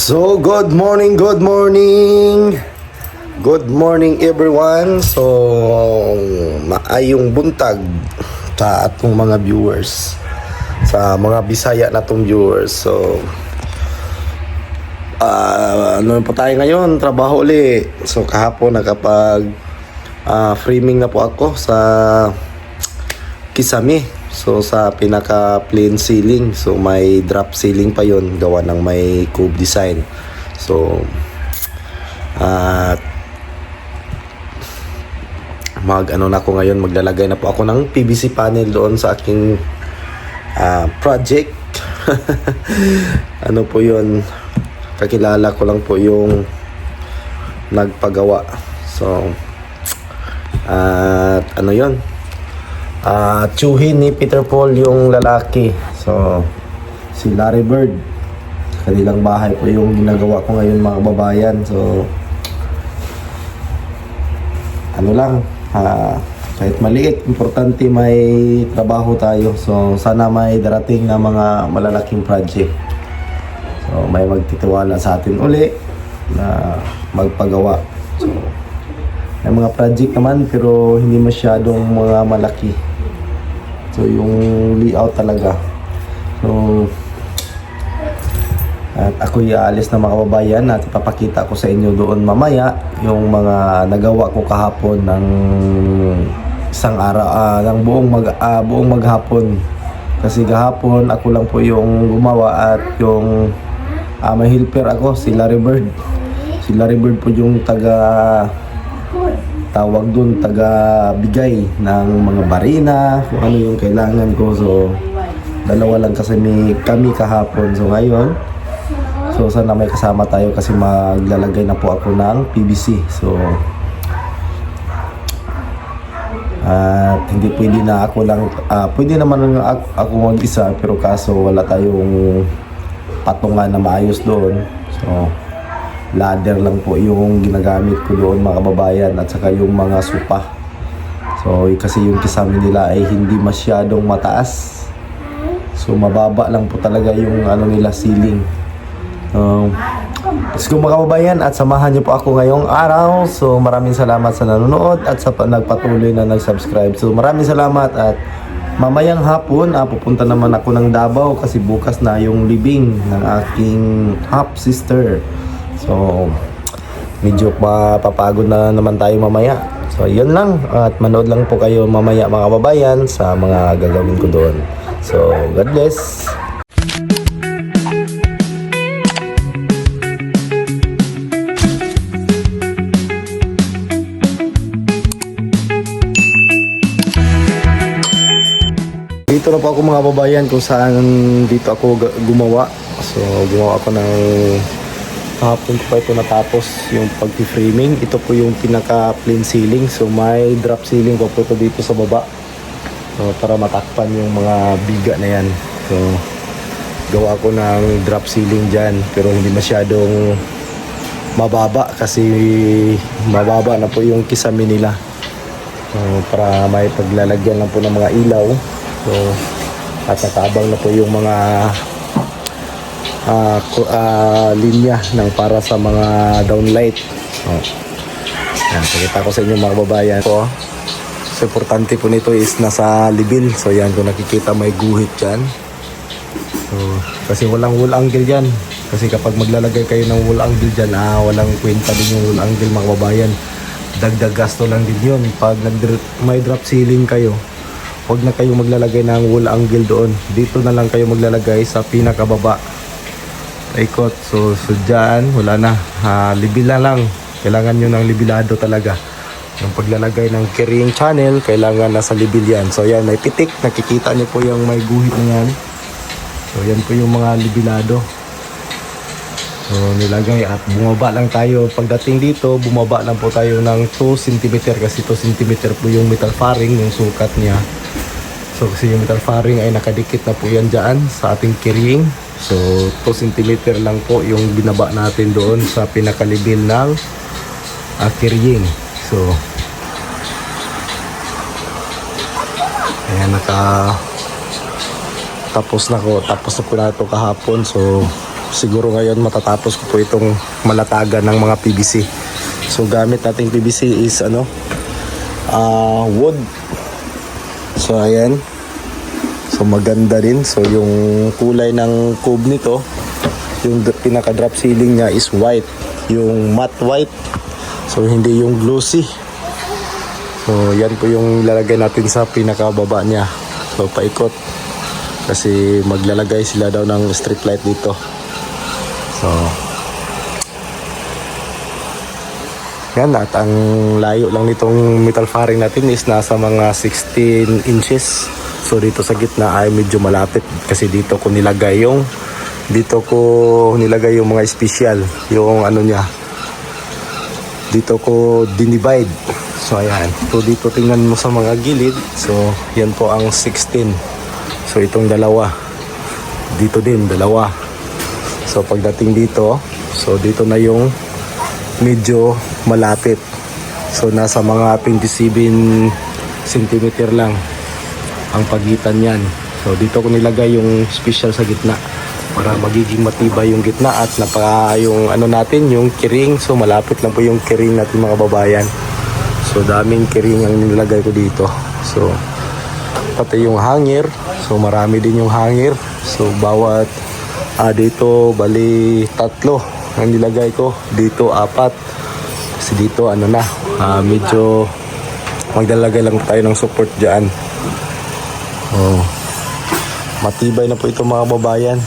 So, good morning. Good morning everyone. So, maayong buntag sa atong mga viewers. Sa mga Bisaya natong viewers. So, ano po tayo ngayon? Trabaho ulit. So, kahapon nakapag framing na po ako sa Kisame. So sa pinaka plain ceiling, so may drop ceiling pa yon, gawa ng may cube design. So na ako ngayon, maglalagay na po ako ng PVC panel doon sa aking project. Ano po yon, kakilala ko lang po yung nagpagawa. So ano yon, tsuhin ni Peter Paul yung lalaki. So si Larry Bird, kanilang bahay po yung ginagawa ko ngayon mga kababayan. So ano lang, kahit maliit, importante may trabaho tayo. So sana may darating na mga malalaking project. So may magtitiwala sa atin uli na magpagawa. So may mga project naman pero hindi masyadong mga malaki. So yung layout talaga. So at ako'y aalis na mga kababayan at ipapakita ko sa inyo doon mamaya yung mga nagawa ko kahapon ng isang araw, ng buong maghapon. Kasi kahapon ako lang po yung gumawa at yung may helper ako, si Larry Bird. Si Larry Bird po yung tawag dun, taga bigay ng mga barina, kung ano yung kailangan ko. So dalawa lang kasi kami kahapon. So ngayon, so sana may kasama tayo kasi maglalagay na po ako ng PVC. So at hindi pwede na ako lang, pwede naman ako mag-isa, pero kaso wala tayong patungan na maayos doon. So ladder lang po yung ginagamit ko doon mga kababayan, at saka yung mga supa. So kasi yung kisame nila ay hindi masyadong mataas, so mababa lang po talaga yung ano nila, ceiling. Let's go mga kababayan, at samahan niyo po ako ngayong araw. So maraming salamat sa nanonood at sa nagpatuloy na nag-subscribe. So maraming salamat, at mamayang hapon pupunta naman ako ng Davao kasi bukas na yung libing ng aking half sister. So medyo mapapagod na naman tayo mamaya. So yun lang, at manood lang po kayo mamaya mga kababayan sa mga gagawin ko doon. So God bless. Dito na po ako mga kababayan kung saan dito ako gumawa. So gumawa ako ng kahapon ko pa ito natapos yung pag-framing. Ito po yung pinaka plain ceiling. So may drop ceiling po ito dito sa baba. So, para matakpan yung mga biga na yan. So gawa ko ng drop ceiling dyan, pero hindi masyadong mababa kasi mababa na po yung kisame nila. So, para may paglalagyan lang po ng mga ilaw. So at natabang na po yung mga linya ng para sa mga downlight. Yan, pakita ko sa inyo mga kababayan. So importante po nito is nasa libil. So yan, kung nakikita may guhit dyan. So kasi walang wall angle dyan. Kasi kapag maglalagay kayo ng wall angle dyan, walang kwenta din yung wall angle mga kababayan. Dagdag gasto lang din yun. Pag may drop ceiling kayo, huwag na kayo maglalagay ng wall angle doon. Dito na lang kayo maglalagay sa pinakababa. Ikot. So dyan, wala na. Libil na lang. Kailangan nyo ng libilado talaga. Yung paglalagay ng carrying channel, kailangan nasa libil yan. So yan, may pitik. Nakikita nyo po yung may guhit na yan. So yan po yung mga libilado. So nilagay at bumaba lang tayo. Pagdating dito, bumaba lang po tayo ng 2 cm kasi 2 cm po yung metal faring, yung sukat niya. So kasi yung metal faring ay nakadikit na po yan dyan sa ating carrying. So 2 cm lang po yung binaba natin doon sa pinakalibil ng carrying. So ayan, tapos na po na ito kahapon. So siguro ngayon matatapos ko po itong malatagan ng mga PVC. So gamit nating PVC is wood. So ayan. So maganda din. So yung kulay ng cube nito, yung pinaka drop ceiling niya is white, yung matte white. So hindi yung glossy. So yan po yung lalagay natin sa pinakababa niya. So paikot kasi maglalagay sila daw ng street light dito. So yan, at ang layo lang nitong metal fairing natin is nasa mga 16 inches. So dito sa gitna ay medyo malapit kasi dito ko nilagay yung mga special, yung niya. Dito ko dinivide. So ayan. So dito tingnan mo sa mga gilid. So yan po ang 16. So itong dalawa. Dito din dalawa. So pagdating dito, so dito na yung medyo malapit. So nasa mga 27 cm lang ang pagitan yan. So dito ko nilagay yung special sa gitna para magiging matibay yung gitna at yung natin, yung kiring. So malapit lang po yung kiring natin mga babayan. So daming kiring ang nilagay ko dito. So pati yung hanger. So marami din yung hanger. So bawat dito bali 3 ang nilagay ko. Dito 4. Kasi dito medyo maglalagay lang tayo ng support dyan. Oh, matibay na po ito mga babayan.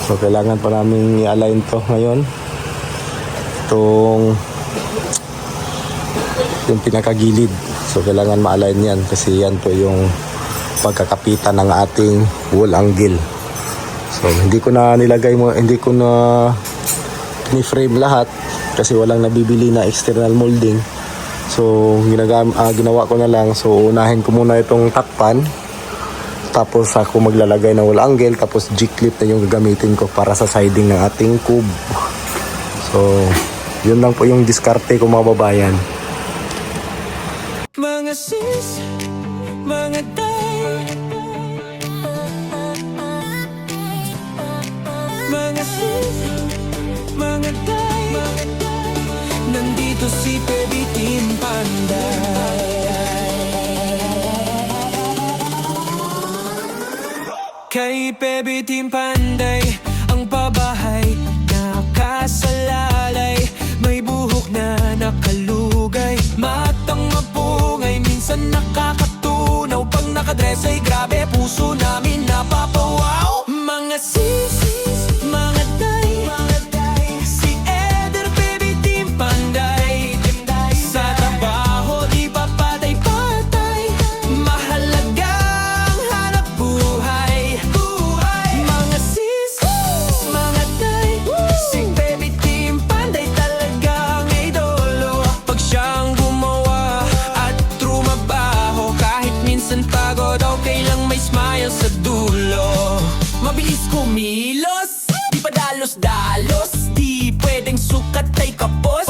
So kailangan pa namin i-align to ngayon. Yung pinakagilid. So kailangan ma-align yan kasi yan po yung pagkakapitan ng ating wall angle. So hindi ko na ni-frame lahat kasi walang nabibili na external molding. So ginawa ko na lang. So unahin ko muna itong takpan. Tapos ako maglalagay ng wall angle. Tapos G-clip na yung gagamitin ko para sa siding ng ating cube. So yun lang po yung diskarte ko mga babayan. Mga sis, mga day, mga sis, mga day, nandito si Baby Team Panday. Kay Baby Team Panday, ang pabahay nakasalalay, may buhok na nakalugay, matang mapungay, minsan nakakatunaw. Pag nakadress ay grabe, puso namin napapawaw. Mga sis, mga day, si Eder Baby Team Panday. Sa trabaho di pa patay-patay, mahalagang hanap buhay. Mga sis, mga day, si Baby Team Panday talagang idolo. Pag siyang gumawa at trumabaho, kahit minsan pagod, okay lang may smile sa dulo. Mabilis kumilos, di pa dalos-dalos, di pwedeng sukat ay kapos,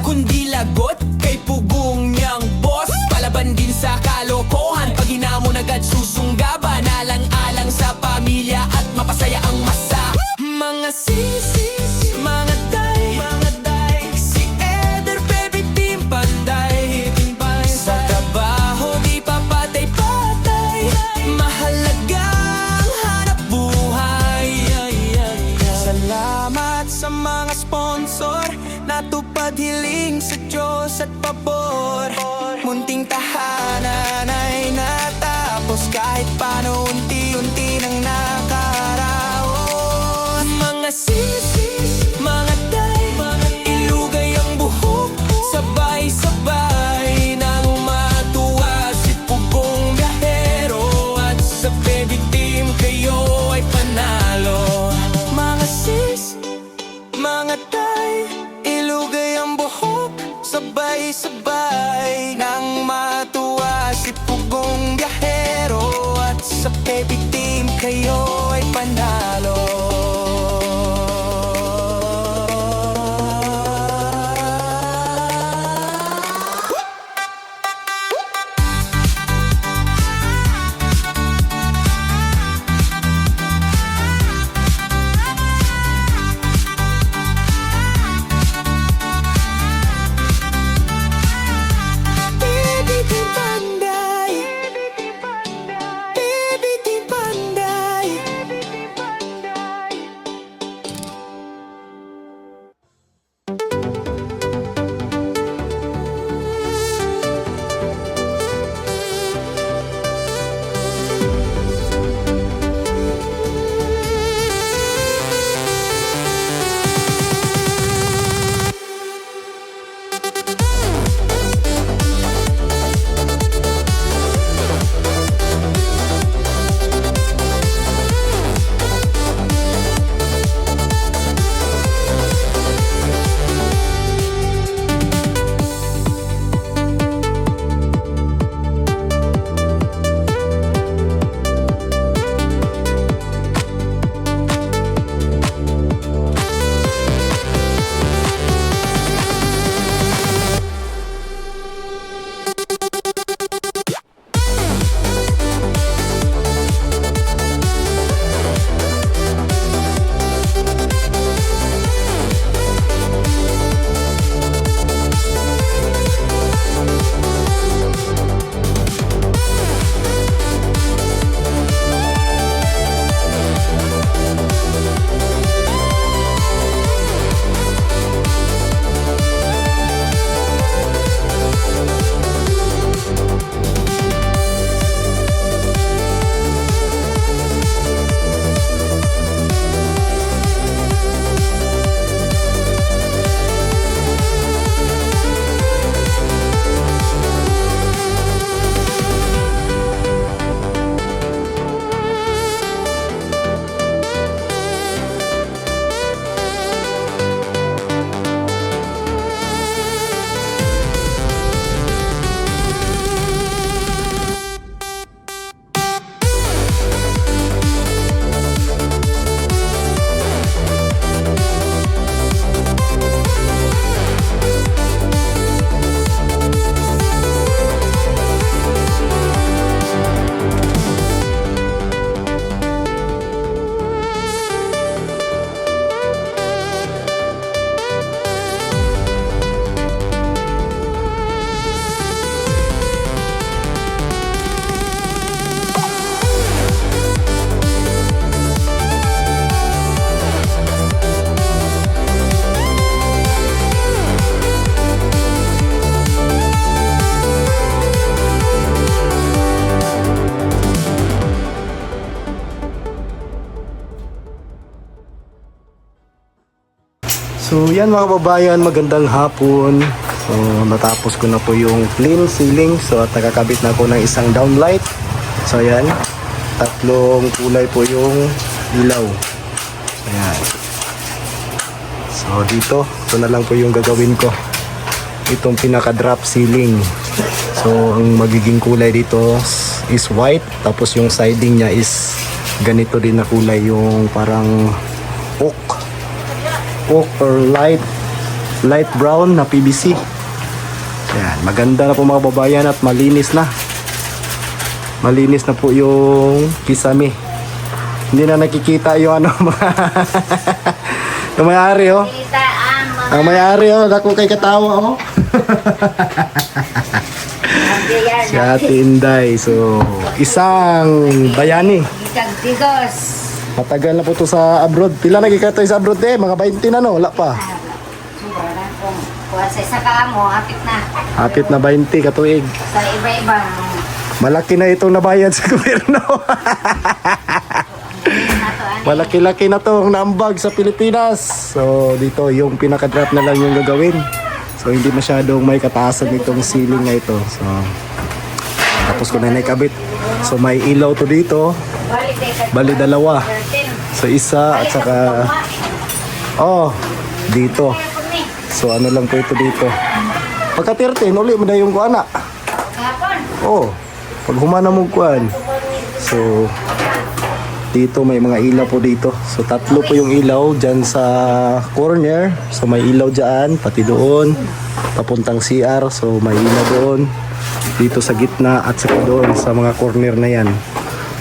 kundi lagot kay pugong niyang boss. Palaban din sa kalokohan, pag hinamon agad susunggaban, alang-alang sa pamilya at mapasaya ang masa. Mga sis, mga day, si Eder Baby Team Panday. Sa trabaho di pa patay-patay, mahalagang hanap buhay. Salamat sa mga sponsor, natupad hiling sa Diyos at pabor. Munting tahanan ay natapos, kahit paano unti-unti nang nakaraos. Mga sis, mga day, ilugay ang buhok, sabay-sabay nang matuwa si Pugong Biyahero. At sa Baby Team kayo ay panalo. Mga sis, mga day, ilugay ang buhok, sabay-sabay nang matuwa si Pugong Biyahero. At sa Baby Team kayo So yan mga kababayan, magandang hapon. So natapos ko na po yung clean ceiling. So at nakakabit na ako ng isang downlight. So ayan, 3 kulay po yung ilaw. Ayan. So dito, ito na lang po yung gagawin ko. Itong pinaka drop ceiling. So ang magiging kulay dito is white. Tapos yung siding niya is ganito din na kulay, yung parang oak or light brown na PVC. Ayan, maganda na po mga babayan at malinis na. Malinis na po yung kisame. Hindi na nakikita yung ano yung may-ari oh. Ang may-ari oh, dako kay katawa oh. Si Ate Inday. So, isang bayani. Digos. Matagal na po to sa abroad. Pila lagi ka to sa abroad eh? Mga 20 na no? Wala pa. Sobra na kung kuha sa isa ka mo, hapit na. Hapit na 20 katuig. Sa iba-ibang Malaki na itong nabayad sa gobyerno. Malaki-laki na to ang naambag sa Pilipinas. So dito yung pinaka-drop na lang yung gagawin. So hindi masyadong may kataasan itong ceiling na ito. So tapos ko na naikabit. So may ilaw to dito. Bali dalawa. So isa at saka dito. So ano lang po ito dito. Pagka 13 uli mo na yung kuana. Pag humana mong kuan. So dito may mga ilaw po dito. So 3 po yung ilaw dyan sa corner. So may ilaw dyan, pati doon papuntang CR. So may ilaw doon, dito sa gitna at saka doon sa mga corner na yan.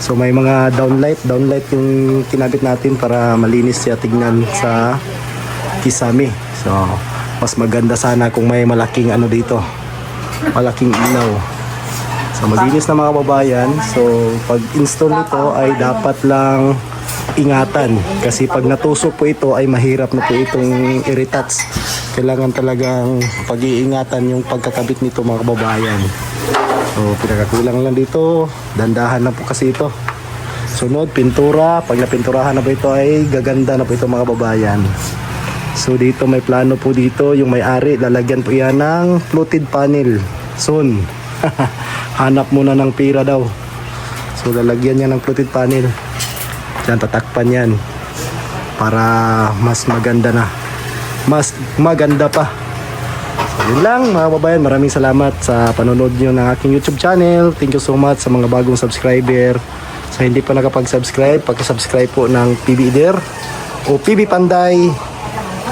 So may mga downlight yung kinabit natin para malinis siya tignan sa kisame. So mas maganda sana kung may malaking ano dito, malaking ilaw. So malinis na mga kababayan. So pag install nito ay dapat lang ingatan, kasi pag natusok po ito ay mahirap na po itong i-retouch. Kailangan talagang pag-iingatan yung pagkakabit nito mga kababayan. So pinakakulang lang dito, dandahan na po kasi ito. Sunod, pintura. Pag napinturahan na po ito ay gaganda na po ito mga kababayan. So dito may plano po dito, yung may-ari lalagyan po yan ng fluted panel soon. Hanap muna ng pira daw. So lalagyan niya ng fluted panel. Diyan tatakpan yan para mas maganda na, mas maganda pa. So yun lang mga kababayan, maraming salamat sa panonood nyo ng aking YouTube channel. Thank you so much sa mga bagong subscriber. Sa hindi pa nakapag-subscribe, paki-subscribe po ng PB Ider o PB Panday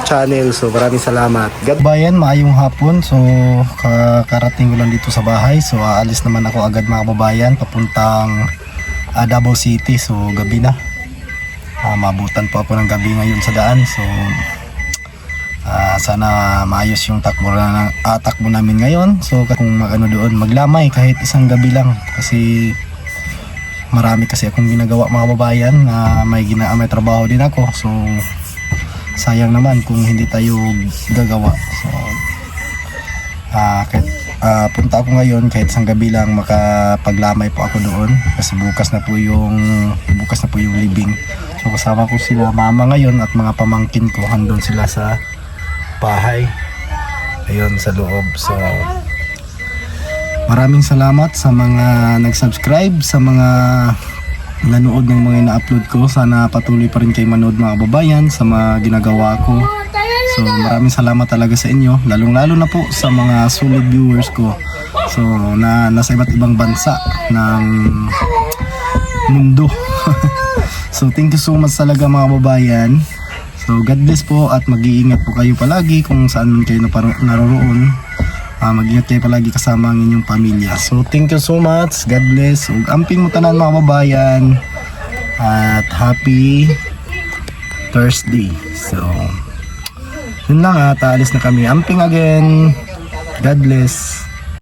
channel. So maraming salamat. Bayan, maayong hapon. So kakarating ko lang dito sa bahay. So aalis naman ako agad mga kababayan papuntang Davao City. So gabi na. Mabutan po ako ng gabi ngayon sa daan. So sana maayos yung takbo namin ngayon. So kung magano doon, maglamay kahit isang gabi lang, kasi marami kasi akong ginagawa mga kababayan. May trabaho din ako. So sayang naman kung hindi tayo gagawa. So kahit punta ako ngayon kahit isang gabi lang, makapaglamay po ako doon, kasi bukas na po yung libing. So kasama ko sila mama ngayon at mga pamangkin ko, handon sila sa bahay, ayun sa loob. So maraming salamat sa mga nag-subscribe, sa mga nanood ng mga ina-upload ko. Sana patuloy pa rin kayo manood mga kababayan sa mga ginagawa ko. So maraming salamat talaga sa inyo, lalong-lalo na po sa mga solid viewers ko. So nasa iba't ibang bansa ng mundo. So thank you so much talaga mga kababayan. So God bless po at mag-iingat po kayo palagi kung saan man kayo naroroon. Mag-ingat kayo palagi kasama ang inyong pamilya. So thank you so much. God bless. Ug amping mo tanan mga kababayan. At happy Thursday. So yun lang at alis na kami. Amping again. God bless.